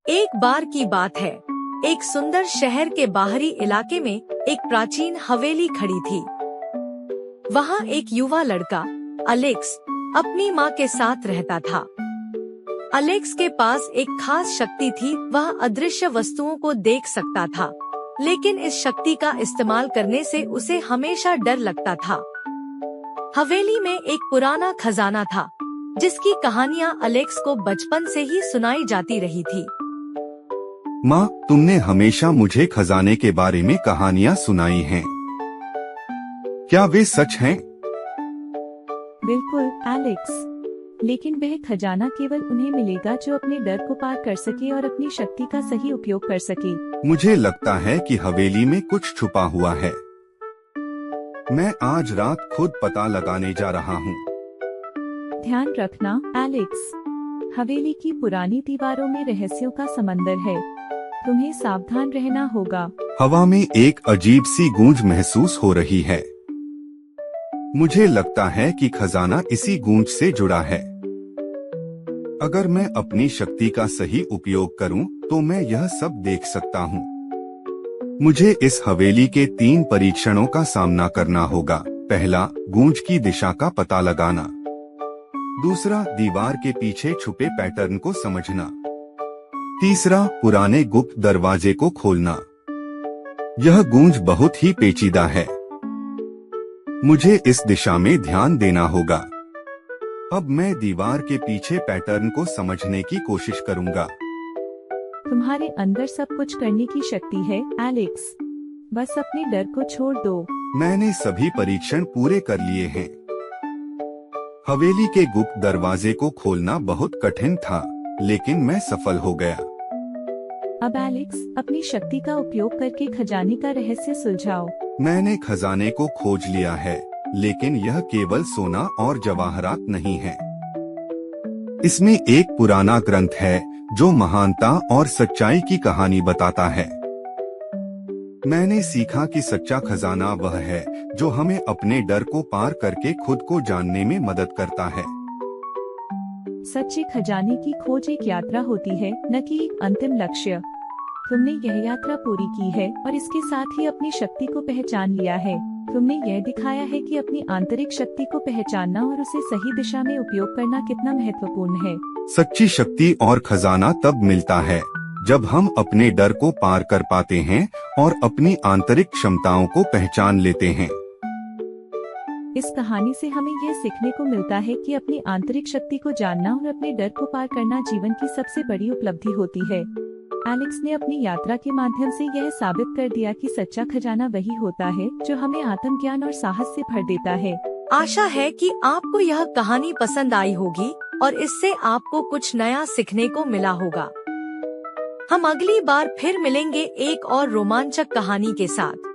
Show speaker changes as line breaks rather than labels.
एक बार की बात है, एक सुंदर शहर के बाहरी इलाके में एक प्राचीन हवेली खड़ी थी। वहाँ एक युवा लड़का अलेक्स अपनी माँ के साथ रहता था। अलेक्स के पास एक खास शक्ति थी, वह अदृश्य वस्तुओं को देख सकता था, लेकिन इस शक्ति का इस्तेमाल करने से उसे हमेशा डर लगता था। हवेली में एक पुराना खजाना था, जिसकी कहानियाँ अलेक्स को बचपन से ही सुनाई जाती रही थी।
माँ, तुमने हमेशा मुझे खजाने के बारे में कहानियाँ सुनाई हैं। क्या वे सच हैं?
बिल्कुल एलेक्स, लेकिन वह खजाना केवल उन्हें मिलेगा जो अपने डर को पार कर सके और अपनी शक्ति का सही उपयोग कर सके।
मुझे लगता है कि हवेली में कुछ छुपा हुआ है। मैं आज रात खुद पता लगाने जा रहा हूँ।
ध्यान रखना एलेक्स, हवेली की पुरानी दीवारों में रहस्यों का समंदर है, तुम्हें सावधान रहना होगा।
हवा में एक अजीब सी गूंज महसूस हो रही है। मुझे लगता है कि खजाना इसी गूंज से जुड़ा है। अगर मैं अपनी शक्ति का सही उपयोग करूं, तो मैं यह सब देख सकता हूं। मुझे इस हवेली के 3 परीक्षणों का सामना करना होगा। पहला, गूंज की दिशा का पता लगाना। दूसरा, दीवार के पीछे छुपे पैटर्न को समझना। तीसरा, पुराने गुप्त दरवाजे को खोलना। यह गूंज बहुत ही पेचीदा है। मुझे इस दिशा में ध्यान देना होगा। अब मैं दीवार के पीछे पैटर्न को समझने की कोशिश करूंगा।
तुम्हारे अंदर सब कुछ करने की शक्ति है एलेक्स, बस अपने डर को छोड़ दो।
मैंने सभी परीक्षण पूरे कर लिए हैं। हवेली के गुप्त दरवाजे को खोलना बहुत कठिन था, लेकिन मैं सफल हो गया।
अब एलेक्स, अपनी शक्ति का उपयोग करके खजाने का रहस्य सुलझाओ।
मैंने खजाने को खोज लिया है, लेकिन यह केवल सोना और जवाहरात नहीं है। इसमें एक पुराना ग्रंथ है जो महानता और सच्चाई की कहानी बताता है। मैंने सीखा कि सच्चा खजाना वह है जो हमें अपने डर को पार करके खुद को जानने में मदद करता है।
सच्चे खजाने की खोज एक यात्रा होती है, न कि एक अंतिम लक्ष्य। तुमने यह यात्रा पूरी की है और इसके साथ ही अपनी शक्ति को पहचान लिया है। तुमने यह दिखाया है कि अपनी आंतरिक शक्ति को पहचानना और उसे सही दिशा में उपयोग करना कितना महत्वपूर्ण है।
सच्ची शक्ति और खजाना तब मिलता है जब हम अपने डर को पार कर पाते हैं और अपनी आंतरिक क्षमताओं को पहचान लेते हैं।
इस कहानी से हमें यह सीखने को मिलता है कि अपनी आंतरिक शक्ति को जानना और अपने डर को पार करना जीवन की सबसे बड़ी उपलब्धि होती है। एलेक्स ने अपनी यात्रा के माध्यम से यह साबित कर दिया कि सच्चा खजाना वही होता है जो हमें आत्मज्ञान और साहस से भर देता है।
आशा है कि आपको यह कहानी पसंद आई होगी और इससे आपको कुछ नया सीखने को मिला होगा। हम अगली बार फिर मिलेंगे एक और रोमांचक कहानी के साथ।